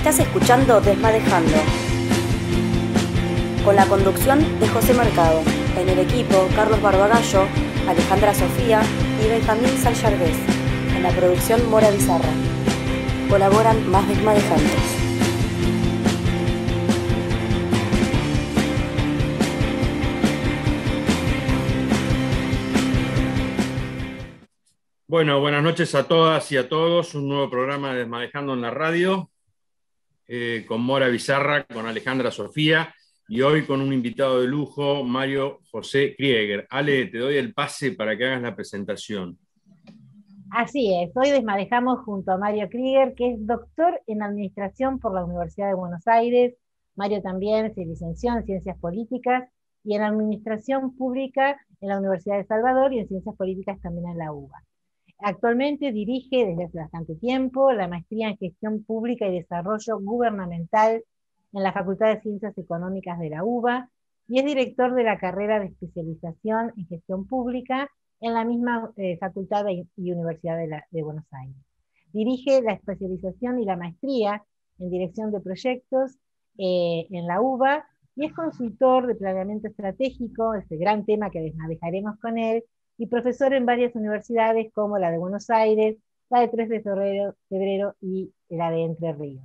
Estás escuchando Desmadejando, con la conducción de José Mercado. En el equipo, Carlos Barbagallo, Alejandra Sofía y Benjamín Sallargués. En la producción, Mora Bizarra. Colaboran más desmadejantes. Bueno, buenas noches a todas y a todos. Un nuevo programa de Desmadejando en la radio, con Mora Bizarra, con Alejandra Sofía y hoy con un invitado de lujo, Mario José Krieger. Ale, te doy el pase para que hagas la presentación. Así es, hoy desmadejamos junto a Mario Krieger, que es doctor en Administración por la Universidad de Buenos Aires. Mario también se licenció en Ciencias Políticas y en Administración Pública en la Universidad de El Salvador y en Ciencias Políticas también en la UBA. Actualmente dirige desde hace bastante tiempo la maestría en Gestión Pública y Desarrollo Gubernamental en la Facultad de Ciencias Económicas de la UBA y es director de la carrera de especialización en Gestión Pública en la misma Facultad y Universidad de Buenos Aires. Dirige la especialización y la maestría en Dirección de Proyectos en la UBA y es consultor de planeamiento estratégico, este gran tema que desmadejaremos con él, y profesor en varias universidades como la de Buenos Aires, la de 3 de febrero y la de Entre Ríos.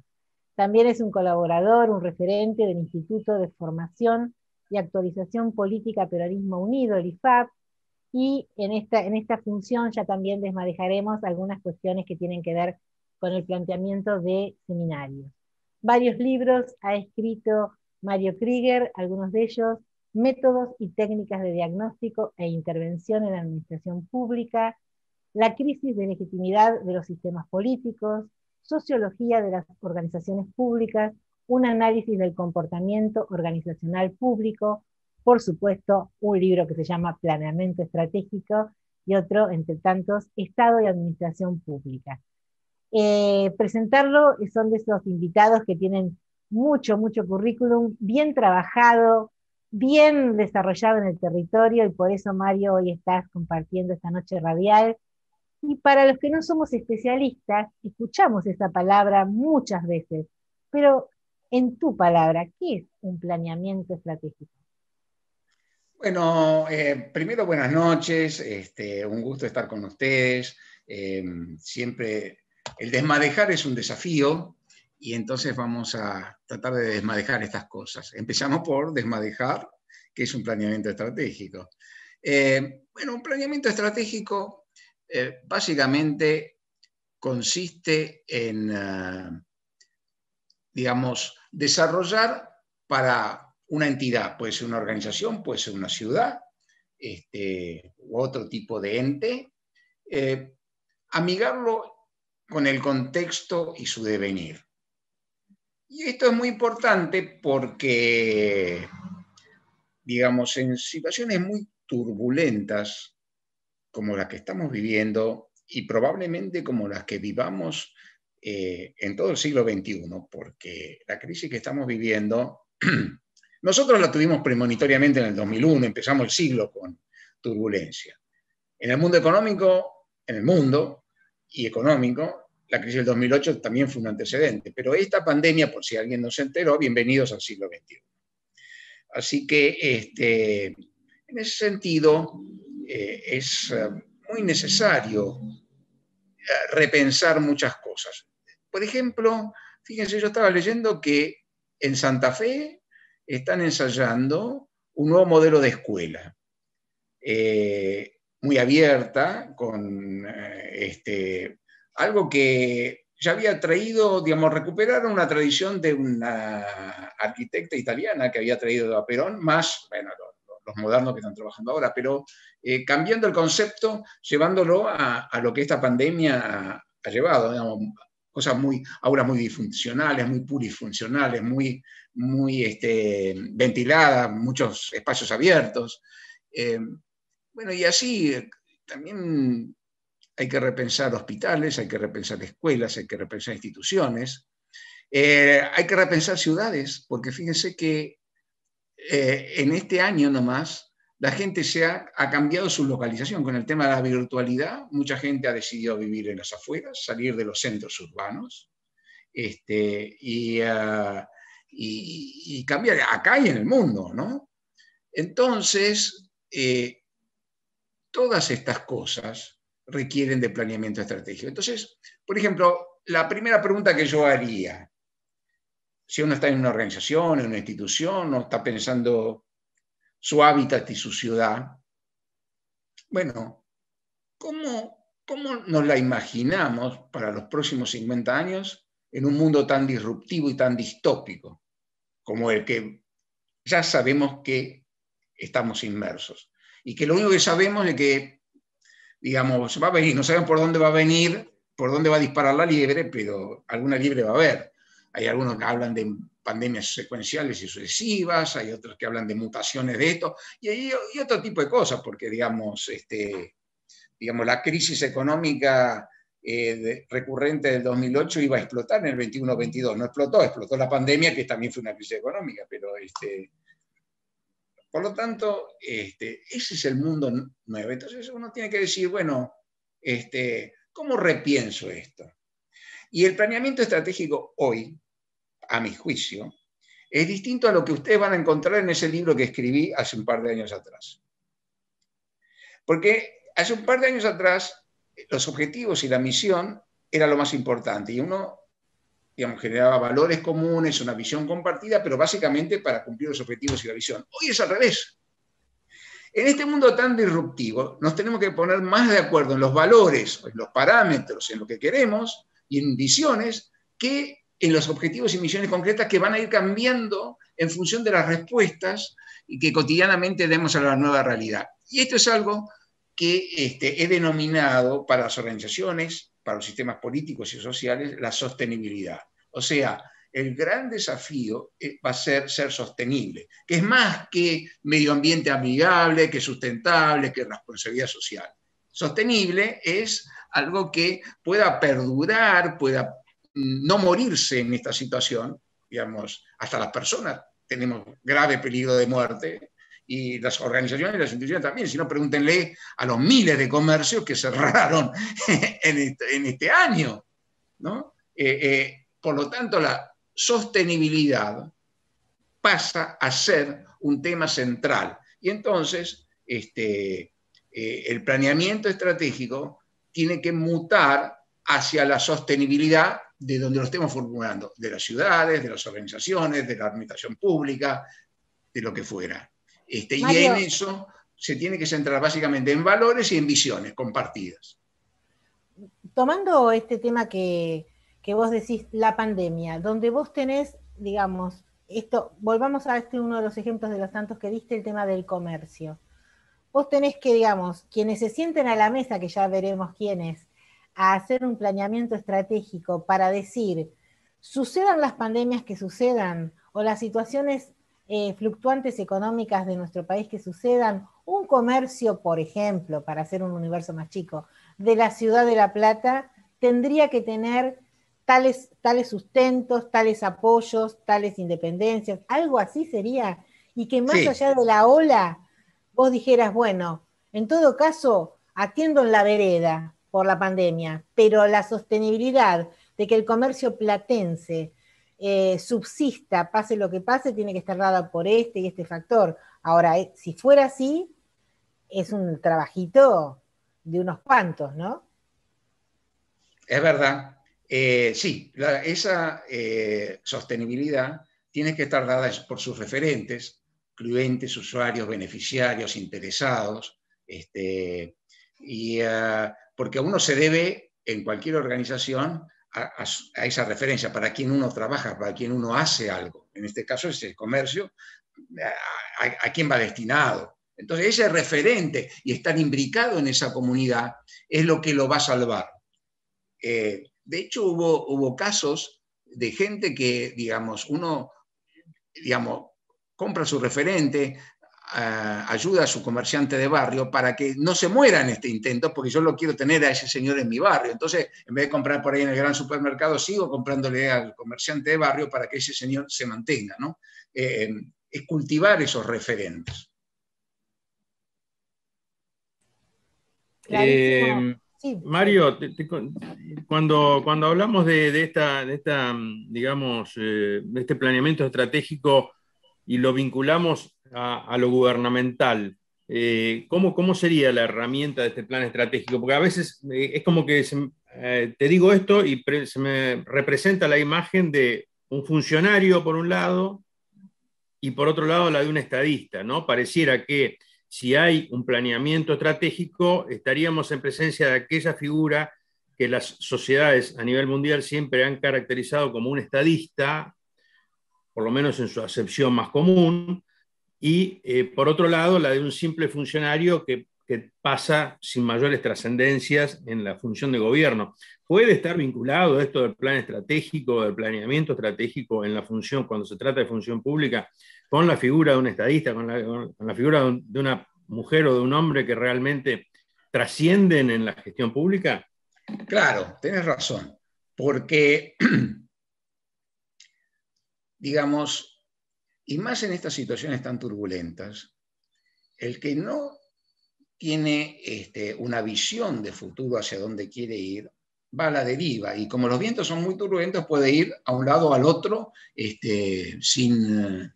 También es un colaborador, un referente del Instituto de Formación y Actualización Política Peronismo Unido, el IFAP, y en esta función ya también desmadejaremos algunas cuestiones que tienen que ver con el planteamiento de seminarios. Varios libros ha escrito Mario Krieger, algunos de ellos: Métodos y técnicas de diagnóstico e intervención en la administración pública, la crisis de legitimidad de los sistemas políticos, sociología de las organizaciones públicas, un análisis del comportamiento organizacional público, por supuesto, un libro que se llama Planeamiento Estratégico y otro, entre tantos, Estado y Administración Pública. Presentarlo son de esos invitados que tienen mucho currículum, bien trabajado, bien desarrollado en el territorio, y por eso, Mario, hoy estás compartiendo esta noche radial. Y para los que no somos especialistas, escuchamos esa palabra muchas veces, pero en tu palabra, ¿qué es un planeamiento estratégico? Bueno, primero buenas noches, un gusto estar con ustedes. Siempre el desmadejar es un desafío y entonces vamos a tratar de desmadejar estas cosas. Empezamos por desmadejar, que es un planeamiento estratégico. Bueno, un planeamiento estratégico básicamente consiste en, digamos, desarrollar para una entidad, puede ser una organización, puede ser una ciudad, u otro tipo de ente, amigarlo con el contexto y su devenir. Y esto es muy importante porque, digamos, en situaciones muy turbulentas, como las que estamos viviendo, y probablemente como las que vivamos en todo el siglo XXI, porque la crisis que estamos viviendo, nosotros la tuvimos premonitoriamente en el 2001, empezamos el siglo con turbulencia. En el mundo económico, en el mundo y económico, la crisis del 2008 también fue un antecedente, pero esta pandemia, por si alguien no se enteró, bienvenidos al siglo XXI. Así que en ese sentido es muy necesario repensar muchas cosas. Por ejemplo, fíjense, yo estaba leyendo que en Santa Fe están ensayando un nuevo modelo de escuela, muy abierta, con algo que ya había traído, digamos, recuperar una tradición de una arquitecta italiana que había traído a Perón, más, bueno, los modernos que están trabajando ahora, pero cambiando el concepto, llevándolo a lo que esta pandemia ha llevado, digamos, aulas muy disfuncionales, muy plurifuncionales, muy ventiladas, muchos espacios abiertos. Bueno, y así también hay que repensar hospitales, hay que repensar escuelas, hay que repensar instituciones, hay que repensar ciudades, porque fíjense que en este año nomás la gente ha cambiado su localización. Con el tema de la virtualidad, mucha gente ha decidido vivir en las afueras, salir de los centros urbanos, y cambiar acá y en el mundo, ¿no? Entonces, todas estas cosas requieren de planeamiento estratégico. Entonces, por ejemplo, la primera pregunta que yo haría, si uno está en una organización, en una institución, o está pensando su hábitat y su ciudad, bueno, ¿cómo nos la imaginamos para los próximos 50 años en un mundo tan disruptivo y tan distópico como el que ya sabemos que estamos inmersos? Y que lo único que sabemos es que, digamos, va a venir, no sabemos por dónde va a venir, por dónde va a disparar la liebre, pero alguna liebre va a haber. Hay algunos que hablan de pandemias secuenciales y sucesivas, hay otros que hablan de mutaciones de esto, y otro tipo de cosas, porque, digamos, la crisis económica recurrente del 2008 iba a explotar en el 21-22. No explotó la pandemia, que también fue una crisis económica, pero por lo tanto, ese es el mundo nuevo. Entonces uno tiene que decir, bueno, ¿cómo repienso esto? Y el planeamiento estratégico hoy, a mi juicio, es distinto a lo que ustedes van a encontrar en ese libro que escribí hace un par de años atrás. Porque hace un par de años atrás, los objetivos y la misión era lo más importante. Y uno, digamos, generaba valores comunes, una visión compartida, pero básicamente para cumplir los objetivos y la visión. Hoy es al revés. En este mundo tan disruptivo, nos tenemos que poner más de acuerdo en los valores, en los parámetros, en lo que queremos y en visiones, que en los objetivos y misiones concretas que van a ir cambiando en función de las respuestas y que cotidianamente demos a la nueva realidad. Y esto es algo que he denominado para las organizaciones, para los sistemas políticos y sociales, la sostenibilidad. O sea, el gran desafío va a ser sostenible, que es más que medio ambiente amigable, que sustentable, que responsabilidad social. Sostenible es algo que pueda perdurar, pueda no morirse en esta situación, digamos, hasta las personas tenemos grave peligro de muerte, y las organizaciones y las instituciones también, si no, pregúntenle a los miles de comercios que cerraron en este año, ¿no? Por lo tanto, la sostenibilidad pasa a ser un tema central. Y entonces, el planeamiento estratégico tiene que mutar hacia la sostenibilidad de donde lo estemos formulando, de las ciudades, de las organizaciones, de la administración pública, de lo que fuera. Y en eso se tiene que centrar básicamente en valores y en visiones compartidas. Tomando este tema que vos decís, la pandemia, donde vos tenés, digamos, esto, volvamos a uno de los ejemplos de los tantos que diste, el tema del comercio. Vos tenés que, digamos, quienes se sienten a la mesa, que ya veremos quiénes, a hacer un planeamiento estratégico para decir, sucedan las pandemias que sucedan, o las situaciones fluctuantes económicas de nuestro país que sucedan, un comercio, por ejemplo, para hacer un universo más chico, de la ciudad de La Plata, tendría que tener tales sustentos, tales apoyos, tales independencias, algo así sería, y que más allá de la ola, vos dijeras, bueno, en todo caso, atiendo en la vereda por la pandemia, pero la sostenibilidad de que el comercio platense subsista, pase lo que pase, tiene que estar dada por este y este factor. Ahora, si fuera así, es un trabajito de unos cuantos, ¿no? Es verdad. Sí, esa sostenibilidad tiene que estar dada por sus referentes, clientes, usuarios, beneficiarios, interesados, porque a uno se debe, en cualquier organización, a esa referencia, para quien uno trabaja, para quien uno hace algo. En este caso es el comercio, a quién va destinado. Entonces ese referente y estar imbricado en esa comunidad es lo que lo va a salvar. De hecho hubo casos de gente que, digamos, uno, digamos, compra su referente, ayuda a su comerciante de barrio para que no se muera en este intento, porque yo lo quiero tener a ese señor en mi barrio. Entonces, en vez de comprar por ahí en el gran supermercado, sigo comprándole al comerciante de barrio para que ese señor se mantenga, ¿no? Es cultivar esos referentes. Sí. Mario, cuando hablamos de esta, digamos, de este planeamiento estratégico y lo vinculamos a lo gubernamental, ¿cómo sería la herramienta de este plan estratégico? Porque a veces es como que te digo esto y se me representa la imagen de un funcionario por un lado y por otro lado la de un estadista, ¿no? Pareciera que si hay un planeamiento estratégico, estaríamos en presencia de aquella figura que las sociedades a nivel mundial siempre han caracterizado como un estadista, por lo menos en su acepción más común, y por otro lado la de un simple funcionario que pasa sin mayores trascendencias en la función de gobierno. ¿Puede estar vinculado esto del plan estratégico, del planeamiento estratégico en la función, cuando se trata de función pública, con la figura de un estadista, con la figura de una mujer o de un hombre que realmente trascienden en la gestión pública? Claro, tenés razón, porque, digamos, y más en estas situaciones tan turbulentas, el que no tiene una visión de futuro hacia dónde quiere ir, va a la deriva, y como los vientos son muy turbulentos, puede ir a un lado o al otro sin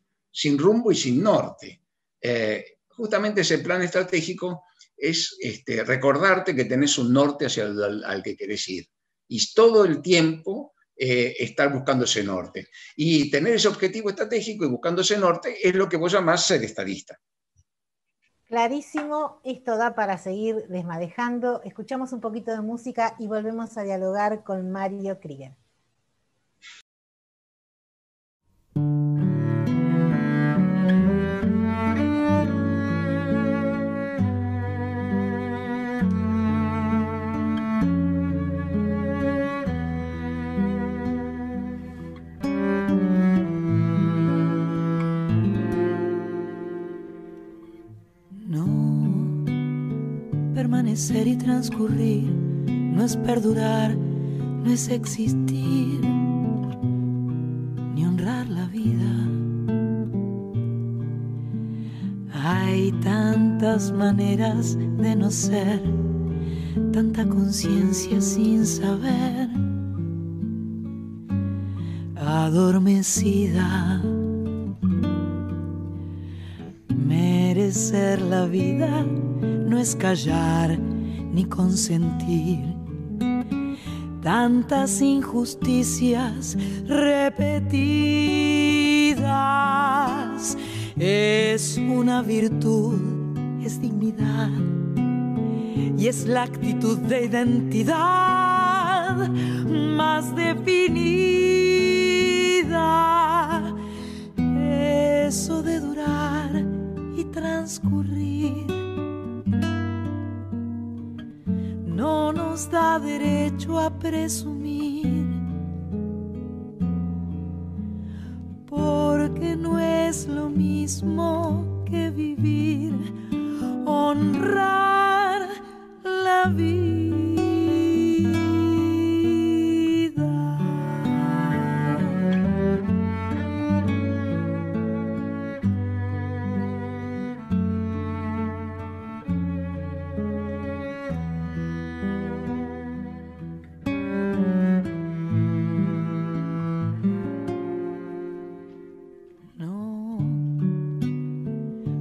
rumbo y sin norte. Justamente ese plan estratégico es recordarte que tenés un norte hacia al que querés ir, y todo el tiempo estar buscando ese norte. Y tener ese objetivo estratégico y buscando ese norte es lo que vos llamás ser estadista. Clarísimo, esto da para seguir desmadejando. Escuchamos un poquito de música y volvemos a dialogar con Mario Krieger. Permanecer y transcurrir no es perdurar, no es existir, ni honrar la vida. Hay tantas maneras de no ser, tanta conciencia sin saber, adormecida. Merecer la vida no es callar ni consentir tantas injusticias repetidas. Es una virtud, es dignidad y es la actitud de identidad más definida. Eso de durar y transcurrir no nos da derecho a presumir, porque no es lo mismo que vivir, honrar la vida.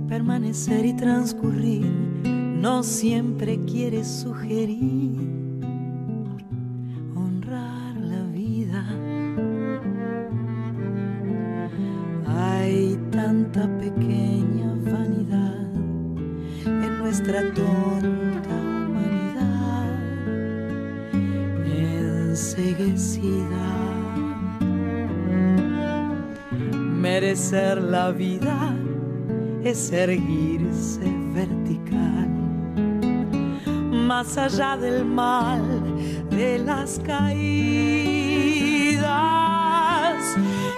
Permanecer y transcurrir no siempre quiere sugerir honrar la vida. Hay tanta pequeña vanidad en nuestra tonta humanidad enceguecida. Merecer la vida es erguirse vertical, más allá del mal, de las caídas.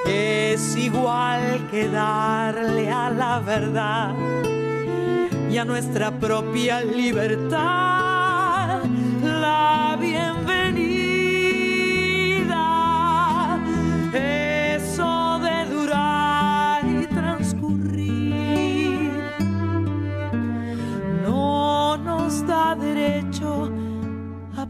Es igual que darle a la verdad y a nuestra propia libertad la bienvenida. Eso de durar y transcurrir no nos da derecho a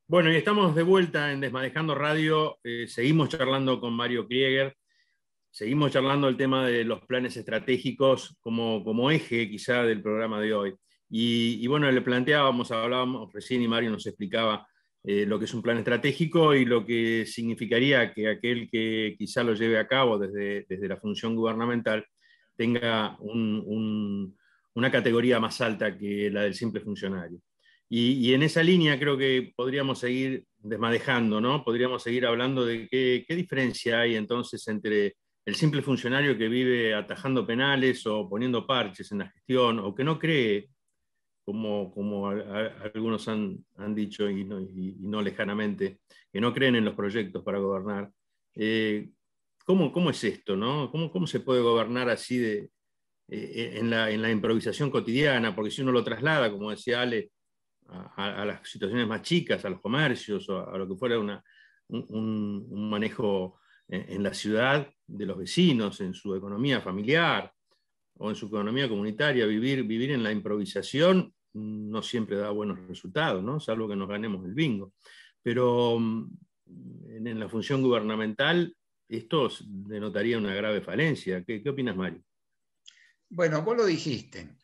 Bueno, y estamos de vuelta en Desmadejando Radio. Seguimos charlando con Mario Krieger. Seguimos charlando el tema de los planes estratégicos como eje quizá del programa de hoy. Y bueno, le hablábamos recién y Mario nos explicaba lo que es un plan estratégico y lo que significaría que aquel que quizá lo lleve a cabo desde la función gubernamental tenga una categoría más alta que la del simple funcionario. Y en esa línea creo que podríamos seguir desmadejando, ¿no? Podríamos seguir hablando de qué diferencia hay entonces entre el simple funcionario que vive atajando penales o poniendo parches en la gestión, o que no cree, como algunos han dicho y no lejanamente, que no creen en los proyectos para gobernar. ¿Cómo es esto, no? ¿Cómo se puede gobernar así en la improvisación cotidiana? Porque si uno lo traslada, como decía Ale, a las situaciones más chicas, a los comercios, o a lo que fuera un manejo en la ciudad de los vecinos, en su economía familiar o en su economía comunitaria, vivir en la improvisación no siempre da buenos resultados, ¿no? Salvo que nos ganemos el bingo. Pero en la función gubernamental esto denotaría una grave falencia. ¿Qué opinas, Mario? Bueno, vos lo dijiste.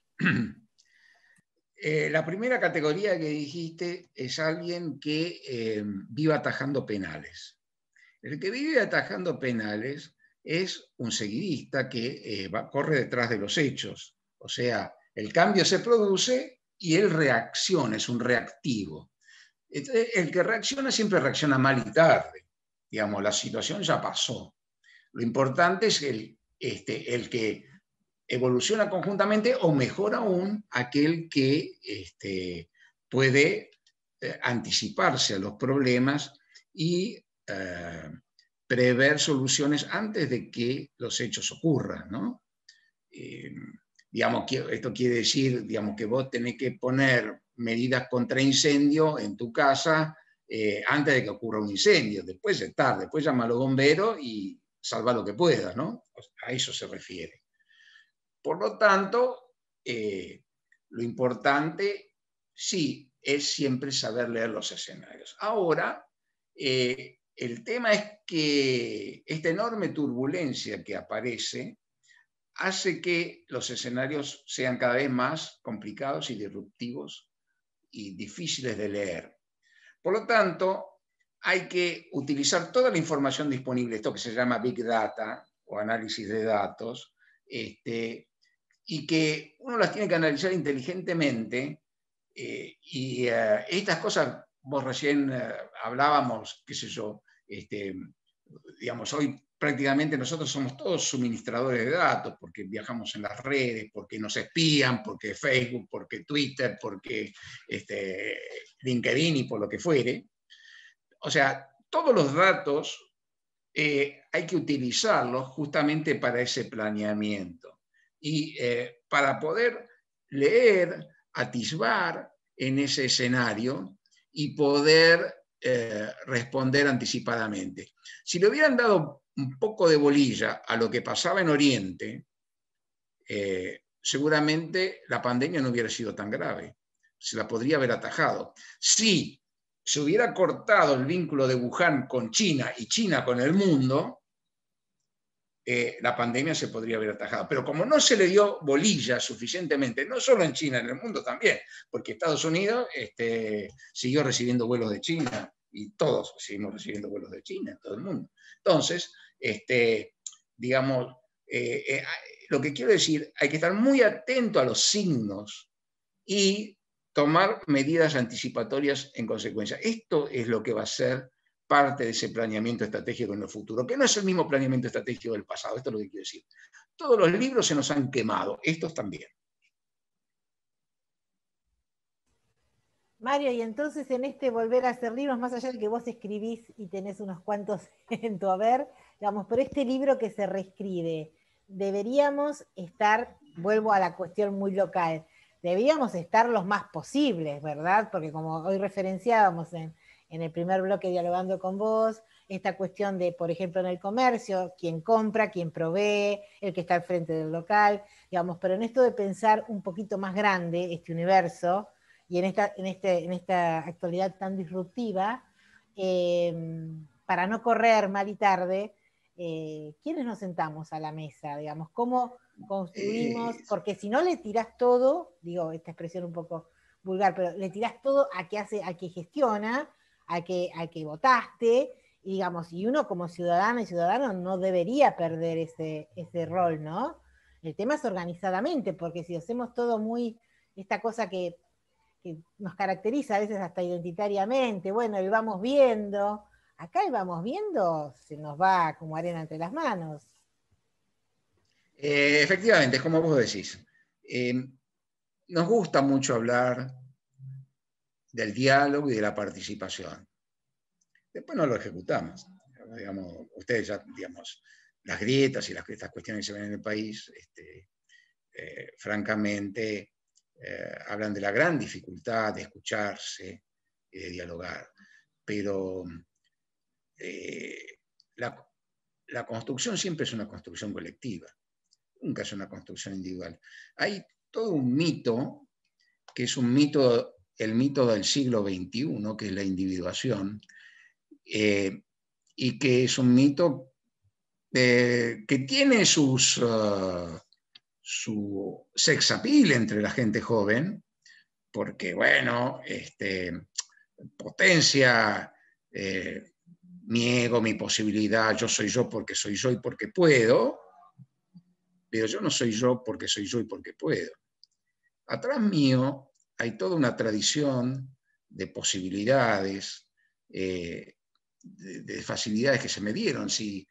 La primera categoría que dijiste es alguien que viva atajando penales. El que vive atajando penales es un seguidista que corre detrás de los hechos. O sea, el cambio se produce y él reacciona, es un reactivo. Entonces, el que reacciona siempre reacciona mal y tarde. Digamos, la situación ya pasó. Lo importante es el que evoluciona conjuntamente, o mejor aún, aquel que puede anticiparse a los problemas y prever soluciones antes de que los hechos ocurran, ¿no? Digamos, esto quiere decir, digamos, que vos tenés que poner medidas contra incendio en tu casa antes de que ocurra un incendio. Después es tarde, después llama a los bomberos y salva lo que puedas, ¿no? A eso se refiere. Por lo tanto, lo importante, sí, es siempre saber leer los escenarios. Ahora, el tema es que esta enorme turbulencia que aparece hace que los escenarios sean cada vez más complicados y disruptivos y difíciles de leer. Por lo tanto, hay que utilizar toda la información disponible, esto que se llama Big Data o análisis de datos, y que uno las tiene que analizar inteligentemente, y estas cosas, vos recién hablábamos, qué sé yo, digamos, hoy prácticamente nosotros somos todos suministradores de datos, porque viajamos en las redes, porque nos espían, porque Facebook, porque Twitter, porque LinkedIn y por lo que fuere. O sea, todos los datos hay que utilizarlos justamente para ese planeamiento. Y para poder leer, atisbar en ese escenario y poder responder anticipadamente. Si le hubieran dado un poco de bolilla a lo que pasaba en Oriente, seguramente la pandemia no hubiera sido tan grave. Se la podría haber atajado. Si se hubiera cortado el vínculo de Wuhan con China y China con el mundo, la pandemia se podría haber atajado. Pero como no se le dio bolilla suficientemente, no solo en China, en el mundo también, porque Estados Unidos siguió recibiendo vuelos de China y todos seguimos recibiendo vuelos de China en todo el mundo. Entonces, digamos, lo que quiero decir, hay que estar muy atento a los signos y tomar medidas anticipatorias en consecuencia. Esto es lo que va a ser parte de ese planeamiento estratégico en el futuro, que no es el mismo planeamiento estratégico del pasado. Esto es lo que quiero decir. Todos los libros se nos han quemado, estos también. Mario, y entonces en volver a hacer libros, más allá de que vos escribís y tenés unos cuantos en tu haber, digamos, pero este libro que se reescribe, deberíamos estar, vuelvo a la cuestión muy local, deberíamos estar los más posibles, ¿verdad? Porque como hoy referenciábamos en en el primer bloque dialogando con vos, esta cuestión de, por ejemplo, en el comercio, quién compra, quién provee, el que está al frente del local, digamos, pero en esto de pensar un poquito más grande este universo, y en esta actualidad tan disruptiva, para no correr mal y tarde, ¿quiénes nos sentamos a la mesa? Digamos, ¿cómo construimos? Porque si no le tirás todo, digo esta expresión un poco vulgar, pero le tirás todo a que gestiona, a que votaste, y digamos, y uno como ciudadana y ciudadano no debería perder ese rol, ¿no? El tema es organizadamente, porque si hacemos todo muy, esta cosa que nos caracteriza a veces hasta identitariamente, bueno, el vamos viendo, acá el vamos viendo se nos va como arena entre las manos. Efectivamente, es como vos decís. Nos gusta mucho hablar del diálogo y de la participación. Después no lo ejecutamos. Digamos, ustedes ya, digamos, las grietas y estas cuestiones que se ven en el país, francamente, hablan de la gran dificultad de escucharse y de dialogar. Pero la construcción siempre es una construcción colectiva, nunca es una construcción individual. Hay todo un mito, que es un mito, el mito del siglo XXI, que es la individuación, y que es un mito que tiene su sex appeal entre la gente joven, porque, bueno, potencia mi ego, mi posibilidad, yo soy yo porque soy yo y porque puedo, pero yo no soy yo porque soy yo y porque puedo. Atrás mío hay toda una tradición de posibilidades, de facilidades que se me dieron, si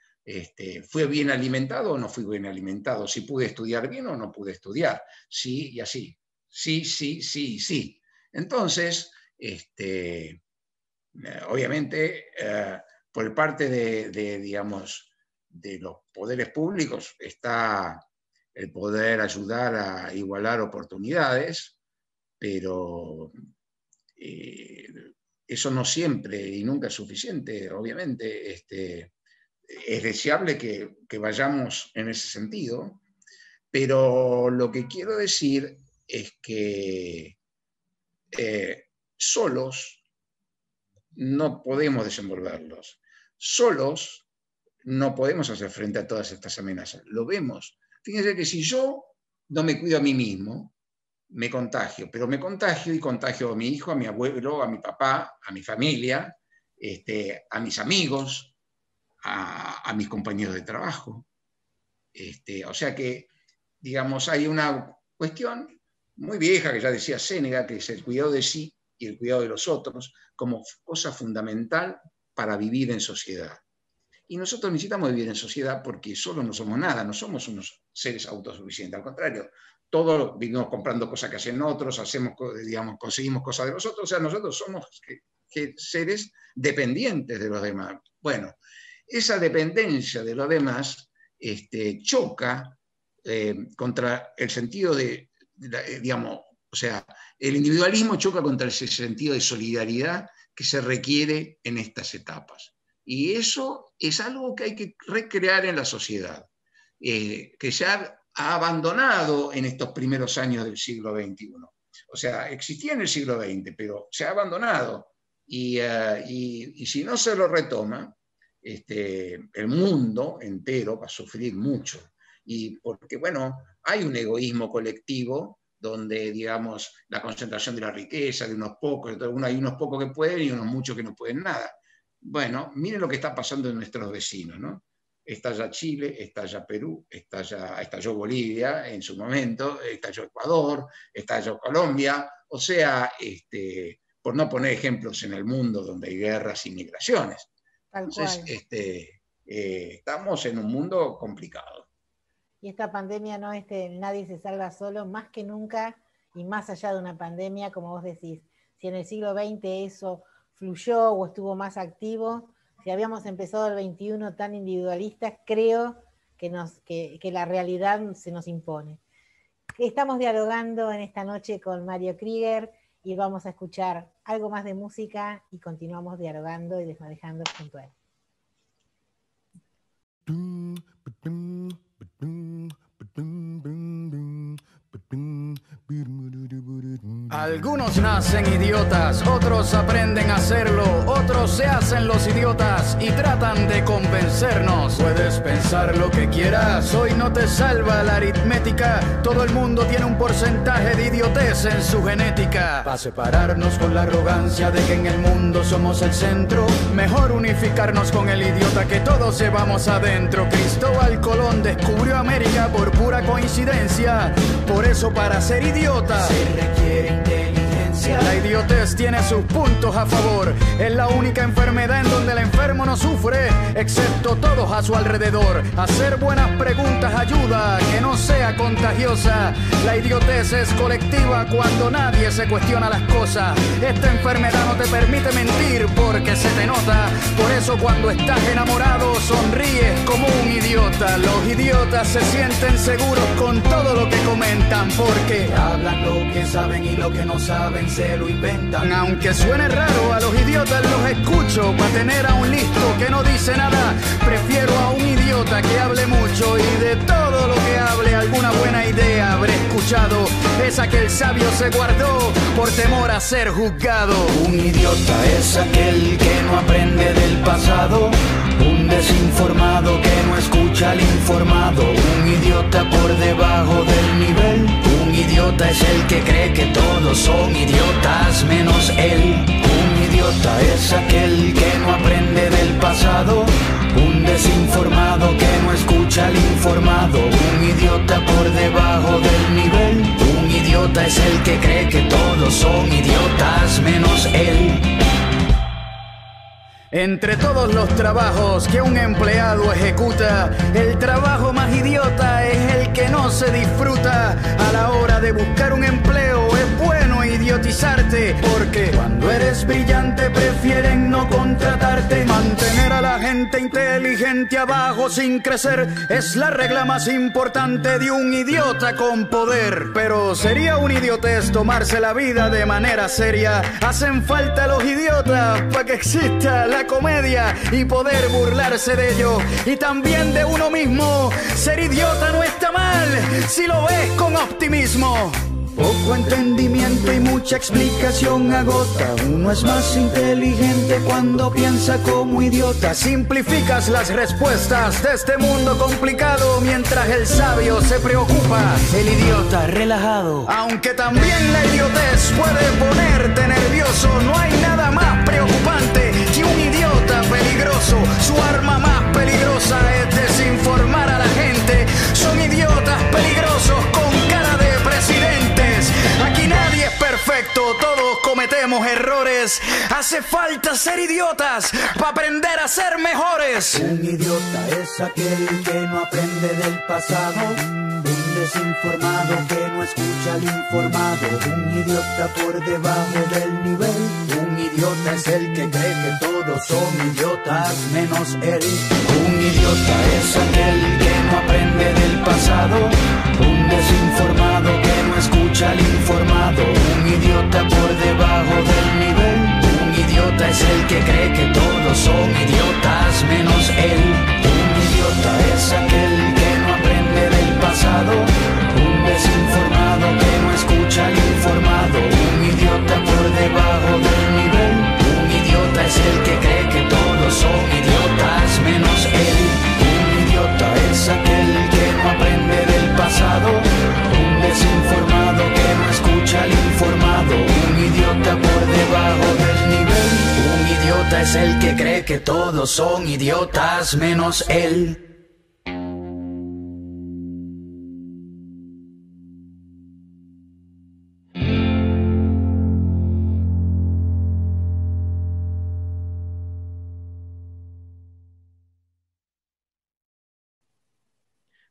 fui bien alimentado o no fui bien alimentado, si pude estudiar bien o no pude estudiar, sí y así, sí, sí, sí, sí. Entonces, obviamente, por parte digamos, de los poderes públicos está el poder ayudar a igualar oportunidades, pero eso no siempre y nunca es suficiente. Obviamente, es deseable que vayamos en ese sentido, pero lo que quiero decir es que solos no podemos desenvolverlos. Solos no podemos hacer frente a todas estas amenazas. Lo vemos. Fíjense que si yo no me cuido a mí mismo, me contagio, pero me contagio y contagio a mi hijo, a mi abuelo, a mi papá, a mi familia, a mis amigos, a mis compañeros de trabajo. O sea que, digamos, hay una cuestión muy vieja que ya decía Séneca, que es el cuidado de sí y el cuidado de los otros como cosa fundamental para vivir en sociedad. Y nosotros necesitamos vivir en sociedad porque solo no somos nada, no somos unos seres autosuficientes, al contrario, todos vivimos comprando cosas que hacen otros, digamos, conseguimos cosas de los otros, o sea, nosotros somos seres dependientes de los demás. Bueno, esa dependencia de los demás choca contra el sentido digamos, o sea, el individualismo choca contra ese sentido de solidaridad que se requiere en estas etapas. Y eso es algo que hay que recrear en la sociedad, que se ha abandonado en estos primeros años del siglo XXI. O sea, existía en el siglo XX, pero se ha abandonado. Y si no se lo retoma, el mundo entero va a sufrir mucho. Y porque, bueno, hay un egoísmo colectivo donde, digamos, la concentración de la riqueza, de unos pocos, hay unos pocos que pueden y unos muchos que no pueden nada. Bueno, miren lo que está pasando en nuestros vecinos, ¿no? Estalla Chile, estalla Perú, estalló Bolivia en su momento, estalló Ecuador, estalló Colombia, o sea, por no poner ejemplos en el mundo donde hay guerras y migraciones. Entonces, estamos en un mundo complicado. Y esta pandemia, ¿no? Nadie se salva solo, más que nunca, y más allá de una pandemia, como vos decís, si en el siglo XX eso fluyó o estuvo más activo, si habíamos empezado el XXI tan individualistas, creo que la realidad se nos impone. Estamos dialogando en esta noche con Mario Krieger y vamos a escuchar algo más de música y continuamos dialogando y desmadejando junto a él. Algunos nacen idiotas, otros aprenden a hacerlo, otros se hacen los idiotas y tratan de convencernos. Puedes pensar lo que quieras, hoy no te salva la aritmética. Todo el mundo tiene un porcentaje de idiotez en su genética. Para separarnos con la arrogancia de que en el mundo somos el centro, mejor unificarnos con el idiota que todos llevamos adentro. Cristóbal Colón descubrió América por pura coincidencia. Por eso para ser idiota se requiere inteligencia. La idiotez tiene sus puntos a favor. Es la única enfermedad en donde el enfermo no sufre, excepto todos a su alrededor. Hacer buenas preguntas ayuda a que no sea contagiosa. La idiotez es colectiva cuando nadie se cuestiona las cosas. Esta enfermedad no te permite mentir porque se te nota. Por eso cuando estás enamorado sonríes como un idiota. Los idiotas se sienten seguros con todo lo que comentan porque hablan lo que saben y lo que no saben se lo inventan. Aunque suene raro, a los idiotas los escucho. Para tener a un listo que no dice nada, prefiero a un idiota que hable mucho y de todo lo que hable alguna buena idea habré escuchado. Esa que el sabio se guardó por temor a ser juzgado. Un idiota es aquel que no aprende del pasado, un desinformado que no escucha al informado, un idiota por debajo del nivel. Un idiota es el que cree que todos son idiotas menos él. Un idiota es aquel que no aprende del pasado, un desinformado que no escucha al informado, un idiota por debajo del nivel. Un idiota es el que cree que todos son idiotas menos él. Entre todos los trabajos que un empleado ejecuta, el trabajo más idiota es el que no se disfruta. A la hora de buscar un empleo es bueno idiotizarte, porque cuando eres brillante prefieren no contratarte. Mantener a la gente inteligente abajo sin crecer es la regla más importante de un idiota con poder. Pero sería un idiotez tomarse la vida de manera seria. Hacen falta los idiotas para que exista la comedia y poder burlarse de ello y también de uno mismo. Ser idiota no está mal si lo ves con optimismo. Poco entendimiento y mucha explicación agota. Uno es más inteligente cuando piensa como idiota. Simplificas las respuestas de este mundo complicado mientras el sabio se preocupa, el idiota relajado. Aunque también la idiotez puede ponerte nervioso, no hay nada más preocupante que un idiota peligroso. Su arma más peligrosa es desinformar a la gente. Son idiotas peligrosos con cara de presidentes. Aquí nadie es perfecto, todos cometemos errores. Hace falta ser idiotas para aprender a ser mejores. Un idiota es aquel que no aprende del pasado, un desinformado que no escucha al informado, un idiota por debajo del nivel. Un idiota es el que cree que todos son idiotas menos él. Un idiota es aquel que no aprende del pasado, un desinformado que no escucha al informado, un idiota por debajo del nivel. Un idiota es el que cree que todos son idiotas menos él. Un idiota es aquel que no aprende del pasado, un desinformado que no escucha al informado, un idiota por debajo del nivel. Un idiota es el que cree que todos son idiotas menos él. Un idiota es aquel que no aprende del pasado, un desinformado que no escucha al informado, un idiota por debajo del nivel. Un idiota es el que cree que todos son idiotas menos él.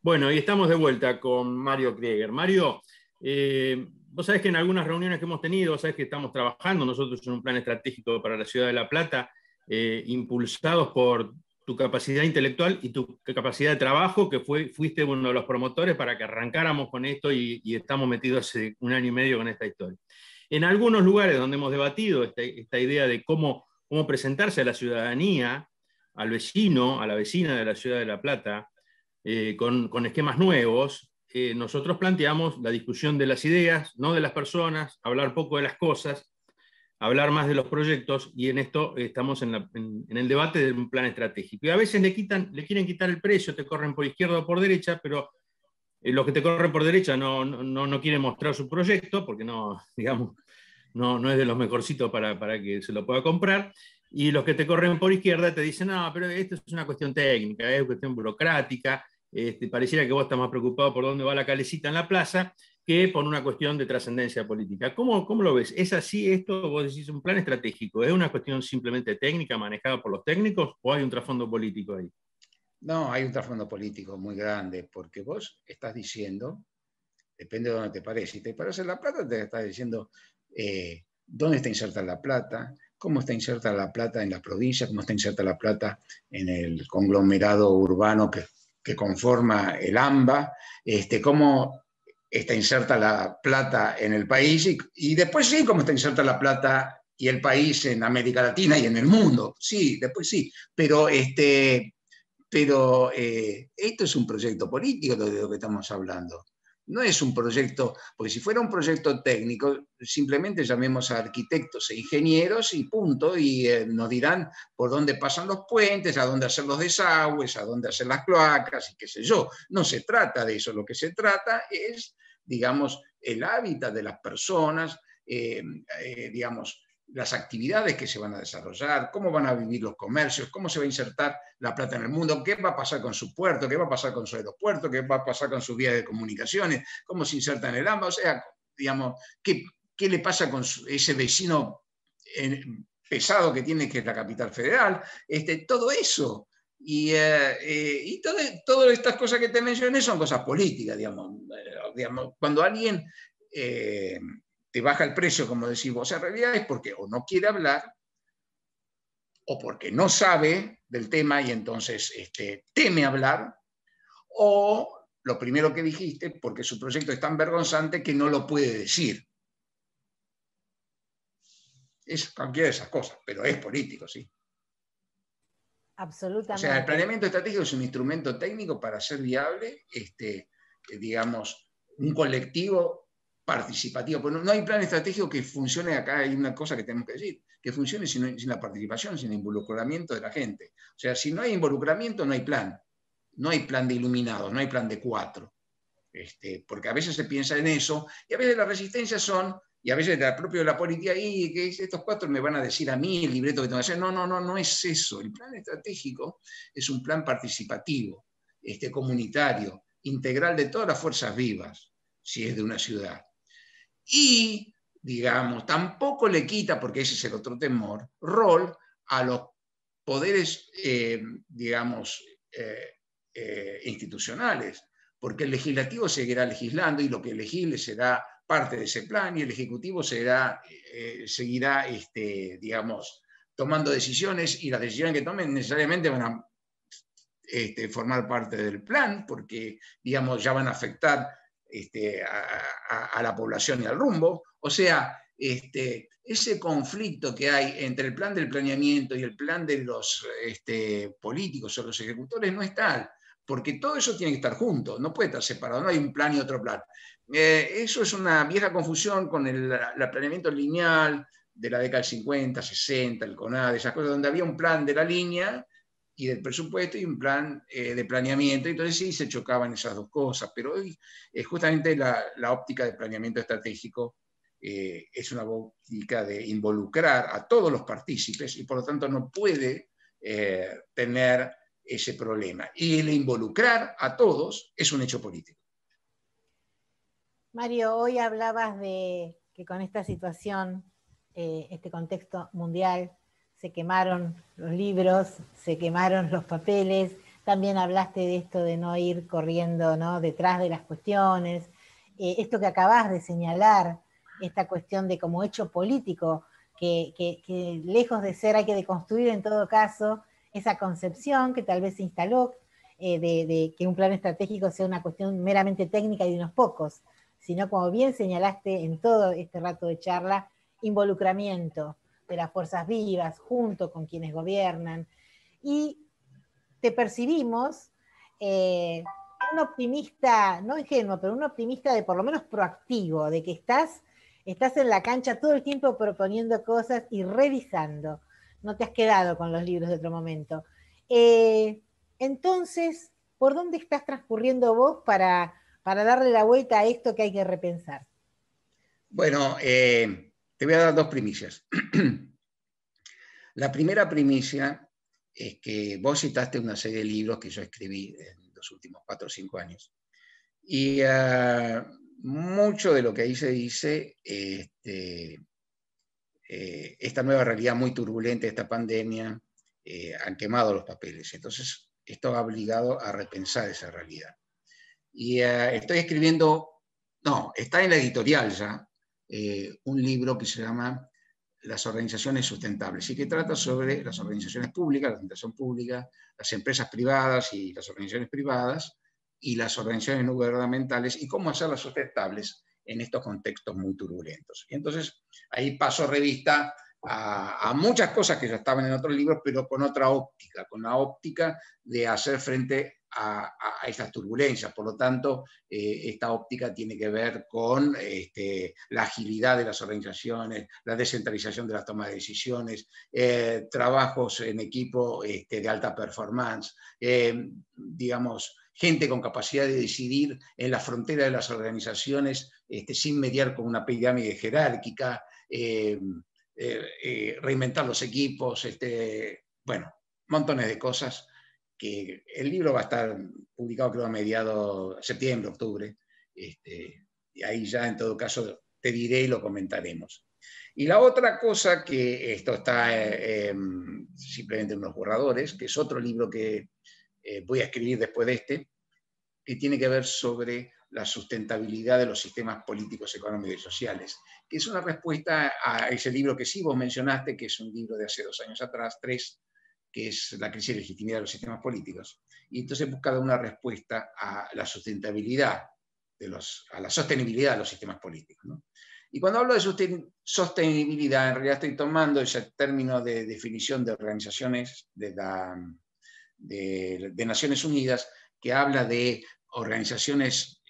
Bueno, y estamos de vuelta con Mario Krieger. Mario, vos sabés que en algunas reuniones que hemos tenido, sabés que estamos trabajando nosotros en un plan estratégico para la ciudad de La Plata, impulsados por tu capacidad intelectual y tu capacidad de trabajo, que fuiste uno de los promotores para que arrancáramos con esto y estamos metidos hace 1 año y medio con esta historia. En algunos lugares donde hemos debatido esta idea de cómo presentarse a la ciudadanía, al vecino, a la vecina de la ciudad de La Plata, con esquemas nuevos, nosotros planteamos la discusión de las ideas, no de las personas, hablar poco de las cosas, hablar más de los proyectos, y en esto estamos en el debate de un plan estratégico. Y a veces le quieren quitar el precio, te corren por izquierda o por derecha, pero los que te corren por derecha no quieren mostrar su proyecto, porque no es de los mejorcitos para que se lo pueda comprar, y los que te corren por izquierda te dicen, no, pero esto es una cuestión técnica, es una cuestión burocrática, pareciera que vos estás más preocupado por dónde va la calecita en la plaza, que por una cuestión de trascendencia política. ¿Cómo lo ves? ¿Es así esto? Vos decís un plan estratégico, ¿es una cuestión simplemente técnica manejada por los técnicos o hay un trasfondo político ahí? No, hay un trasfondo político muy grande, porque vos estás diciendo, depende de dónde te pares, si te paras en La Plata te estás diciendo dónde está inserta La Plata, cómo está inserta La Plata en la provincia, cómo está inserta La Plata en el conglomerado urbano que conforma el AMBA, cómo está inserta La Plata en el país y después sí, cómo está inserta La Plata y el país en América Latina y en el mundo. Sí, después sí, pero esto es un proyecto político de lo que estamos hablando. No es un proyecto, porque si fuera un proyecto técnico, simplemente llamemos a arquitectos e ingenieros y punto, y nos dirán por dónde pasan los puentes, a dónde hacer los desagües, a dónde hacer las cloacas, y qué sé yo. No se trata de eso, lo que se trata es, digamos, el hábitat de las personas, digamos, las actividades que se van a desarrollar, cómo van a vivir los comercios, cómo se va a insertar La Plata en el mundo, qué va a pasar con su puerto, qué va a pasar con su aeropuerto, qué va a pasar con sus vías de comunicaciones, cómo se inserta en el AMBA, o sea, digamos, qué le pasa con ese vecino pesado que tiene, que es la capital federal, todo eso. Y todas estas cosas que te mencioné son cosas políticas, digamos. Cuando alguien te baja el precio, como decís vos, en realidad es porque o no quiere hablar o porque no sabe del tema y entonces teme hablar, o lo primero que dijiste, porque su proyecto es tan vergonzante que no lo puede decir. Es cualquiera de esas cosas, pero es político, sí. Absolutamente. O sea, el planeamiento estratégico es un instrumento técnico para hacer viable, digamos, un colectivo participativo. Porque no hay plan estratégico que funcione. Acá hay una cosa que tenemos que decir, que funcione sin la participación, sin el involucramiento de la gente. O sea, si no hay involucramiento, no hay plan. No hay plan de iluminados, no hay plan de 4. Porque a veces se piensa en eso, y a veces las resistencias son, y a veces el propio de la política, y que estos 4 me van a decir a mí el libreto que tengo que hacer. No es eso. El plan estratégico es un plan participativo, comunitario, integral de todas las fuerzas vivas, si es de una ciudad. Y, digamos, tampoco le quita, porque ese es el otro temor, rol a los poderes, digamos, institucionales, porque el legislativo seguirá legislando y lo que legisle será parte de ese plan y el ejecutivo seguirá, digamos, tomando decisiones, y las decisiones que tomen necesariamente van a formar parte del plan, porque, digamos, ya van a afectar a la población y al rumbo. O sea, ese conflicto que hay entre el plan del planeamiento y el plan de los políticos o los ejecutores no es tal, porque todo eso tiene que estar junto, no puede estar separado, no hay un plan y otro plan. Eso es una vieja confusión con el planeamiento lineal de la década del 50, 60, el CONADE, esas cosas, donde había un plan de la línea y del presupuesto y un plan de planeamiento. Entonces sí se chocaban esas dos cosas, pero hoy justamente la óptica de planeamiento estratégico es una óptica de involucrar a todos los partícipes y por lo tanto no puede tener ese problema. Y el involucrar a todos es un hecho político. Mario, hoy hablabas de que con esta situación, este contexto mundial, se quemaron los libros, se quemaron los papeles, también hablaste de esto de no ir corriendo, ¿no?, detrás de las cuestiones, esto que acabas de señalar, esta cuestión de como hecho político, que lejos de ser, hay que deconstruir en todo caso esa concepción que tal vez se instaló de que un plan estratégico sea una cuestión meramente técnica y de unos pocos, sino, como bien señalaste en todo este rato de charla, involucramiento de las fuerzas vivas junto con quienes gobiernan. Y te percibimos un optimista, no ingenuo, pero un optimista de por lo menos proactivo, de que estás en la cancha todo el tiempo proponiendo cosas y revisando. No te has quedado con los libros de otro momento. Entonces, ¿por dónde estás transcurriendo vos para darle la vuelta a esto que hay que repensar? Bueno, te voy a dar dos primicias. La primera primicia es que vos citaste una serie de libros que yo escribí en los últimos 4 o 5 años. Y mucho de lo que ahí se dice, esta nueva realidad muy turbulenta, esta pandemia, han quemado los papeles. Entonces, esto ha obligado a repensar esa realidad. Y estoy escribiendo, no, está en la editorial ya, un libro que se llama Las organizaciones sustentables, y que trata sobre las organizaciones públicas, la administración pública, las empresas privadas y las organizaciones privadas, y las organizaciones no gubernamentales, y cómo hacerlas sustentables en estos contextos muy turbulentos. Y entonces ahí paso revista a muchas cosas que ya estaban en otros libros, pero con otra óptica, con la óptica de hacer frente a estas turbulencias. Por lo tanto, esta óptica tiene que ver con la agilidad de las organizaciones, la descentralización de la toma de decisiones, trabajos en equipo de alta performance, digamos, gente con capacidad de decidir en la frontera de las organizaciones sin mediar con una pirámide jerárquica, reinventar los equipos, bueno, montones de cosas que el libro va a estar publicado creo a mediados de septiembre, octubre, y ahí ya en todo caso te diré y lo comentaremos. Y la otra cosa que esto está simplemente en unos borradores, que es otro libro que voy a escribir después de este, que tiene que ver sobre la sustentabilidad de los sistemas políticos, económicos y sociales, que es una respuesta a ese libro que sí vos mencionaste, que es un libro de hace 2 años atrás, 3, que es La crisis de legitimidad de los sistemas políticos. Y entonces busca una respuesta a la sustentabilidad, a la sostenibilidad de los sistemas políticos, ¿no? Y cuando hablo de sostenibilidad, en realidad estoy tomando ese término de definición de organizaciones de Naciones Unidas, que habla de organizaciones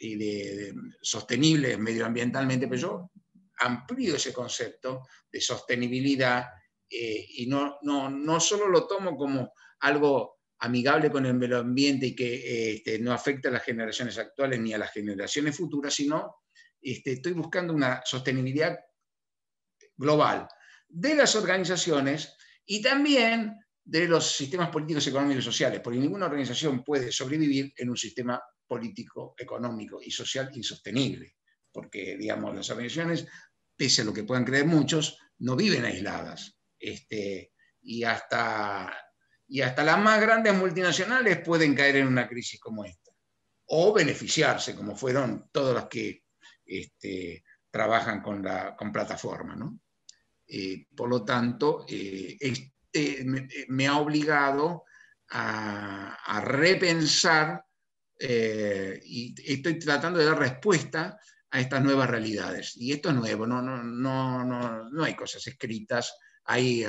sostenibles medioambientalmente, pero yo amplío ese concepto de sostenibilidad y no solo lo tomo como algo amigable con el medio ambiente y que no afecta a las generaciones actuales ni a las generaciones futuras, sino estoy buscando una sostenibilidad global de las organizaciones y también de los sistemas políticos, económicos y sociales, porque ninguna organización puede sobrevivir en un sistema político, económico y social insostenible, porque, digamos, las organizaciones, pese a lo que puedan creer muchos, no viven aisladas, y hasta las más grandes multinacionales pueden caer en una crisis como esta, o beneficiarse, como fueron todos los que trabajan con plataforma, ¿no? Por lo tanto, me ha obligado a repensar y estoy tratando de dar respuesta a estas nuevas realidades. Y esto es nuevo, no hay cosas escritas, hay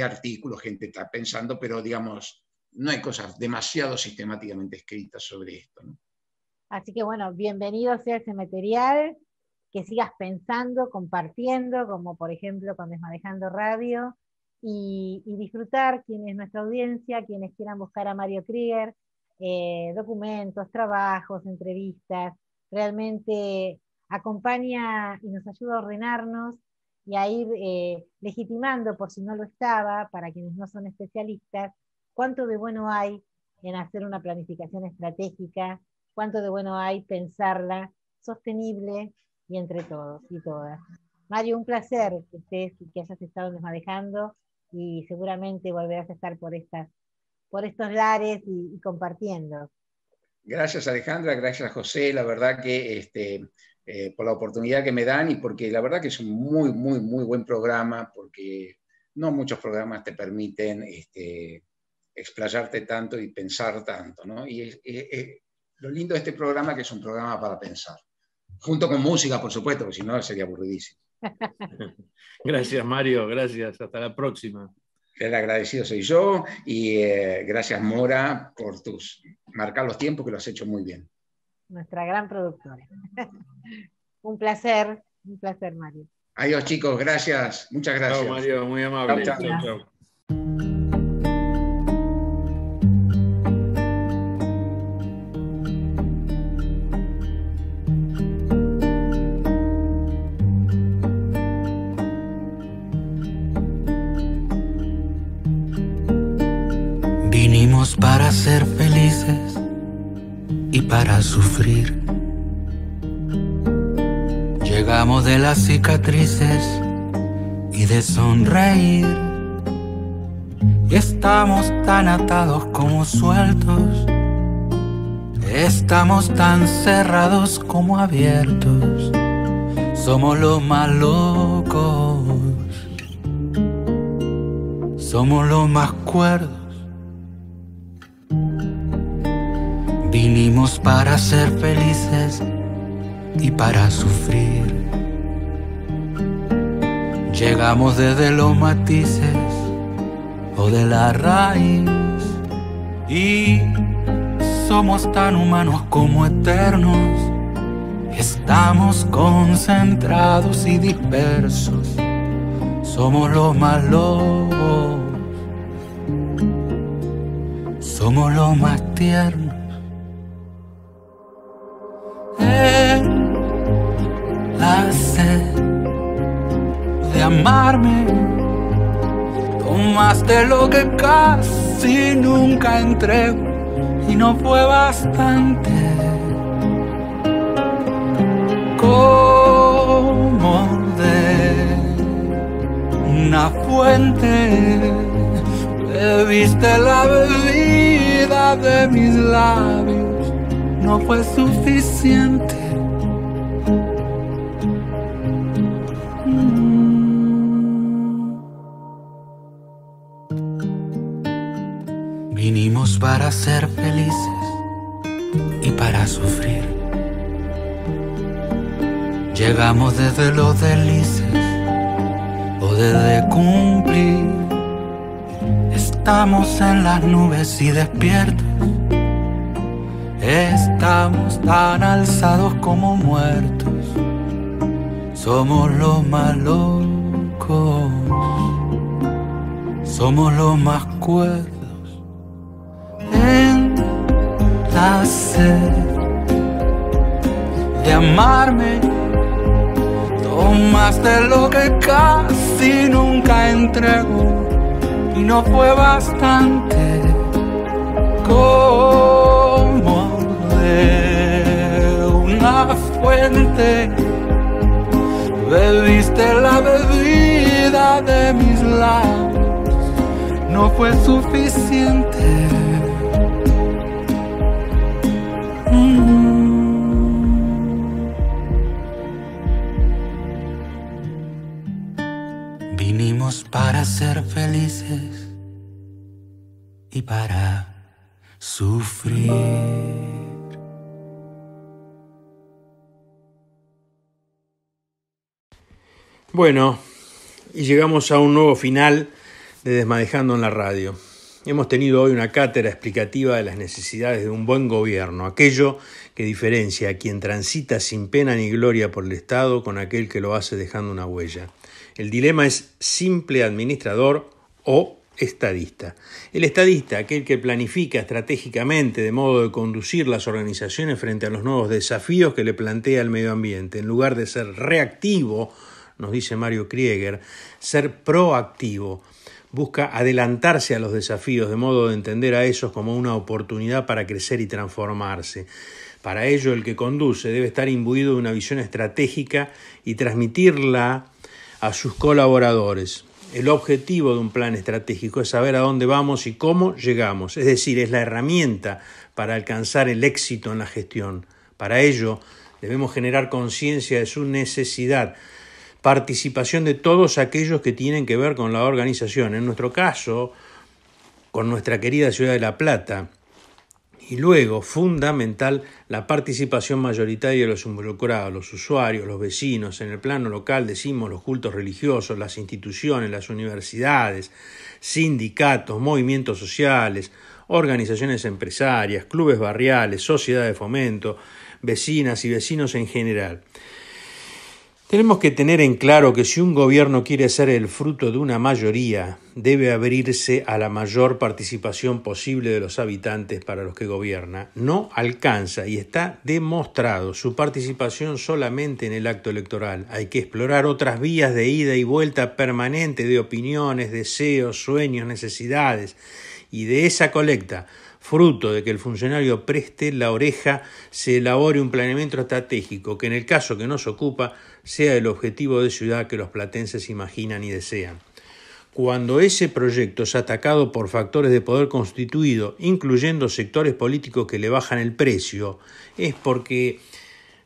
artículos, gente está pensando, pero digamos, no hay cosas demasiado sistemáticamente escritas sobre esto, ¿no? Así que bueno, bienvenido sea ese material, que sigas pensando, compartiendo, como por ejemplo con Desmadejando Radio, y disfrutar quienes nuestra audiencia, quienes quieran buscar a Mario Krieger, documentos, trabajos, entrevistas, realmente acompaña y nos ayuda a ordenarnos y a ir legitimando, por si no lo estaba, para quienes no son especialistas, cuánto de bueno hay en hacer una planificación estratégica, cuánto de bueno hay pensarla sostenible y entre todos y todas. Mario, un placer que hayas estado Desmadejando y seguramente volverás a estar por estos lares y compartiendo. Gracias, Alejandra, gracias, José, la verdad que por la oportunidad que me dan y porque la verdad que es un muy, muy, muy buen programa, porque no muchos programas te permiten explayarte tanto y pensar tanto, ¿no? Y lo lindo de este programa es que es un programa para pensar. Junto con música, por supuesto, porque si no sería aburridísimo. Gracias, Mario, gracias. Hasta la próxima. El agradecido soy yo y gracias, Mora, por marcar los tiempos, que lo has hecho muy bien. Nuestra gran productora. Un placer, Mario. Adiós, chicos, gracias, muchas gracias. Chao, Mario, muy amable. Chao, chao. Chao. Vinimos para ser felices y para sufrir. Llegamos de las cicatrices y de sonreír. Y estamos tan atados como sueltos. Estamos tan cerrados como abiertos. Somos los más locos. Somos los más cuerdos. Vinimos para ser felices y para sufrir. Llegamos desde los matices o de la raíz y somos tan humanos como eternos. Estamos concentrados y dispersos. Somos los más lobos. Somos los más tiernos. La sed de amarme, tomaste lo que casi nunca entrego y no fue bastante. Como de una fuente bebiste la bebida de mis labios, no fue suficiente. Vinimos para ser felices y para sufrir. Llegamos desde los delices o desde cumplir. Estamos en las nubes y despiertos. Estamos tan alzados como muertos. Somos los más locos. Somos los más cuerdos. En la sed de amarme, tomaste lo que casi nunca entrego y no fue bastante. Como de una fuente bebiste la bebida de mis labios, no fue suficiente. Vinimos para ser felices y para sufrir. Bueno, y llegamos a un nuevo final de Desmadejando en la Radio. Hemos tenido hoy una cátedra explicativa de las necesidades de un buen gobierno, aquello que diferencia a quien transita sin pena ni gloria por el Estado con aquel que lo hace dejando una huella. El dilema es simple administrador o estadista. El estadista, aquel que planifica estratégicamente de modo de conducir las organizaciones frente a los nuevos desafíos que le plantea el medio ambiente, en lugar de ser reactivo, nos dice Mario Krieger, ser proactivo. Busca adelantarse a los desafíos de modo de entender a esos como una oportunidad para crecer y transformarse. Para ello, el que conduce debe estar imbuido de una visión estratégica y transmitirla a sus colaboradores. El objetivo de un plan estratégico es saber a dónde vamos y cómo llegamos, es decir, es la herramienta para alcanzar el éxito en la gestión. Para ello, debemos generar conciencia de su necesidad, participación de todos aquellos que tienen que ver con la organización. En nuestro caso, con nuestra querida ciudad de La Plata Y luego, fundamental, la participación mayoritaria de los involucrados, los usuarios, los vecinos. En el plano local decimos los cultos religiosos, las instituciones, las universidades, sindicatos, movimientos sociales, organizaciones empresarias, clubes barriales, sociedades de fomento, vecinas y vecinos en general. Tenemos que tener en claro que si un gobierno quiere ser el fruto de una mayoría, debe abrirse a la mayor participación posible de los habitantes para los que gobierna. No alcanza, y está demostrado, su participación solamente en el acto electoral. Hay que explorar otras vías de ida y vuelta permanente de opiniones, deseos, sueños, necesidades, y de esa colecta, fruto de que el funcionario preste la oreja, se elabore un planeamiento estratégico que en el caso que nos ocupa sea el objetivo de ciudad que los platenses imaginan y desean. Cuando ese proyecto es atacado por factores de poder constituido, incluyendo sectores políticos que le bajan el precio, es porque,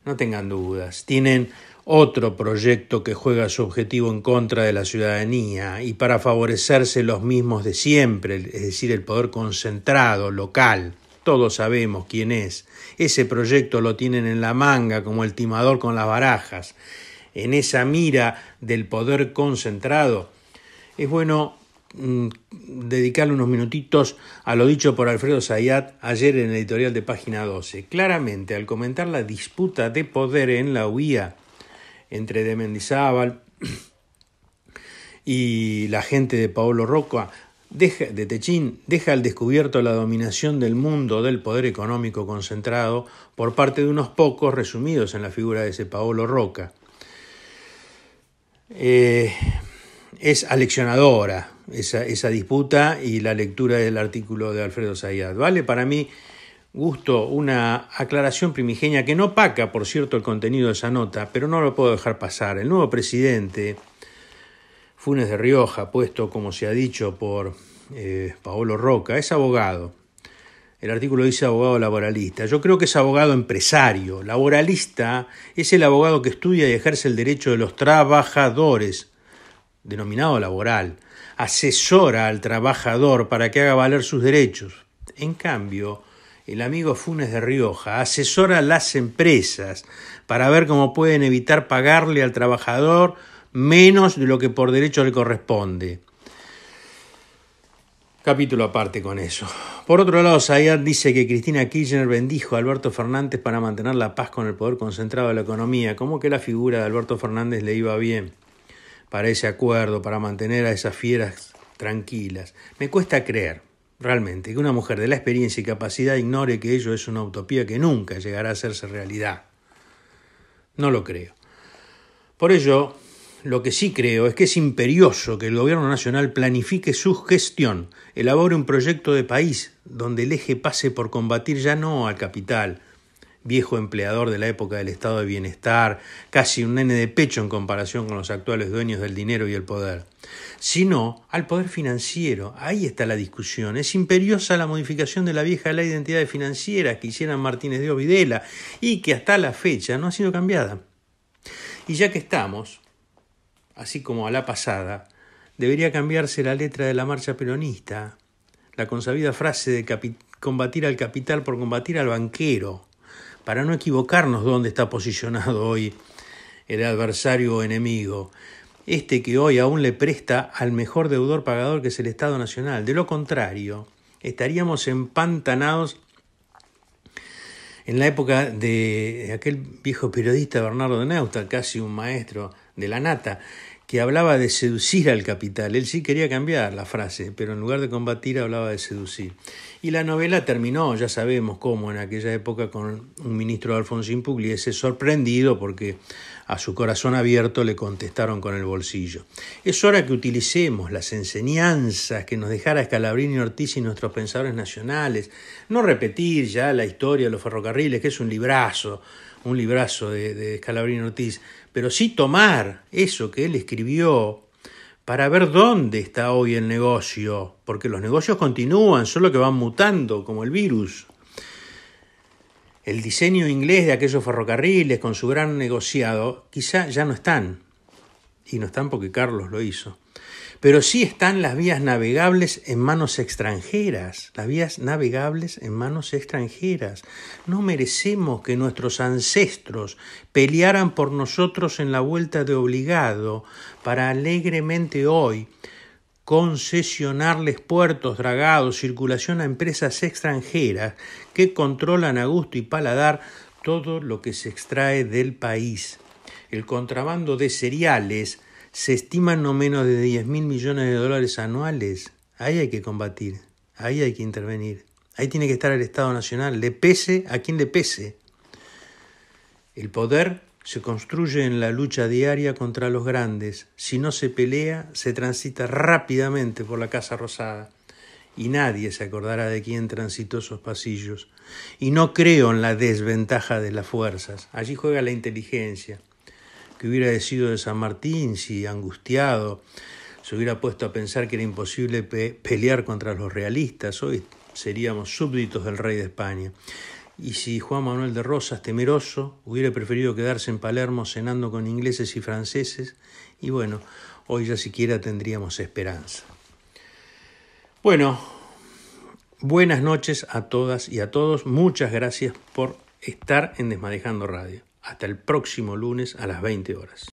no tengan dudas, tienen otro proyecto que juega su objetivo en contra de la ciudadanía y para favorecerse los mismos de siempre, es decir, el poder concentrado, local. Todos sabemos quién es. Ese proyecto lo tienen en la manga como el timador con las barajas. En esa mira del poder concentrado, es bueno dedicarle unos minutitos a lo dicho por Alfredo Zayat ayer en el editorial de Página 12. Claramente, al comentar la disputa de poder en la UIA entre de Mendizábal y la gente de Paolo Roca, de Techín, deja al descubierto la dominación del mundo del poder económico concentrado por parte de unos pocos resumidos en la figura de ese Paolo Roca. Es aleccionadora esa disputa y la lectura del artículo de Alfredo Zayat. Vale para mí gusto una aclaración primigenia que no opaca, por cierto, el contenido de esa nota, pero no lo puedo dejar pasar. El nuevo presidente, Funes de Rioja, puesto, como se ha dicho, por Paolo Roca, es abogado. El artículo dice abogado laboralista. Yo creo que es abogado empresario. Laboralista es el abogado que estudia y ejerce el derecho de los trabajadores, denominado laboral. Asesora al trabajador para que haga valer sus derechos. En cambio, el amigo Funes de Rioja asesora a las empresas para ver cómo pueden evitar pagarle al trabajador menos de lo que por derecho le corresponde. Capítulo aparte con eso. Por otro lado, Zayat dice que Cristina Kirchner bendijo a Alberto Fernández para mantener la paz con el poder concentrado de la economía, como que la figura de Alberto Fernández le iba bien para ese acuerdo, para mantener a esas fieras tranquilas. Me cuesta creer, realmente, que una mujer de la experiencia y capacidad ignore que ello es una utopía que nunca llegará a hacerse realidad. No lo creo. Por ello, lo que sí creo es que es imperioso que el gobierno nacional planifique su gestión, elabore un proyecto de país donde el eje pase por combatir ya no al capital, viejo empleador de la época del estado de bienestar, casi un nene de pecho en comparación con los actuales dueños del dinero y el poder, sino al poder financiero. Ahí está la discusión. Es imperiosa la modificación de la vieja ley de entidades financieras que hicieran Martínez de Ovidela y que hasta la fecha no ha sido cambiada. Y ya que estamos, así como a la pasada, debería cambiarse la letra de la marcha peronista, la consabida frase de combatir al capital por combatir al banquero, para no equivocarnos dónde está posicionado hoy el adversario o enemigo, que hoy aún le presta al mejor deudor pagador que es el Estado Nacional. De lo contrario, estaríamos empantanados en la época de aquel viejo periodista Bernardo de Neustadt, casi un maestro de la nata, que hablaba de seducir al capital. Él sí quería cambiar la frase, pero en lugar de combatir hablaba de seducir. Y la novela terminó, ya sabemos cómo, en aquella época con un ministro de Alfonsín Pugliese sorprendido porque a su corazón abierto le contestaron con el bolsillo. Es hora que utilicemos las enseñanzas que nos dejara Scalabrini Ortiz y nuestros pensadores nacionales, no repetir ya la historia de los ferrocarriles, que es un librazo de Scalabrini Ortiz, pero sí tomar eso que él escribió para ver dónde está hoy el negocio, porque los negocios continúan, solo que van mutando como el virus. El diseño inglés de aquellos ferrocarriles con su gran negociado quizá ya no están, y no están porque Carlos lo hizo. Pero sí están las vías navegables en manos extranjeras, las vías navegables en manos extranjeras. No merecemos que nuestros ancestros pelearan por nosotros en la vuelta de obligado para alegremente hoy concesionarles puertos, dragados, circulación a empresas extranjeras que controlan a gusto y paladar todo lo que se extrae del país. El contrabando de cereales se estima no menos de 10.000 millones de dólares anuales. Ahí hay que combatir, ahí hay que intervenir. Ahí tiene que estar el Estado Nacional, le pese a quien le pese. El poder se construye en la lucha diaria contra los grandes. Si no se pelea, se transita rápidamente por la Casa Rosada. Y nadie se acordará de quién transitó esos pasillos. Y no creo en la desventaja de las fuerzas. Allí juega la inteligencia. Que hubiera sido de San Martín si, angustiado, se hubiera puesto a pensar que era imposible pelear contra los realistas. Hoy seríamos súbditos del rey de España. Y si Juan Manuel de Rosas, temeroso, hubiera preferido quedarse en Palermo cenando con ingleses y franceses, y bueno, hoy ya siquiera tendríamos esperanza. Bueno, buenas noches a todas y a todos. Muchas gracias por estar en Desmadejando Radio. Hasta el próximo lunes a las 20 horas.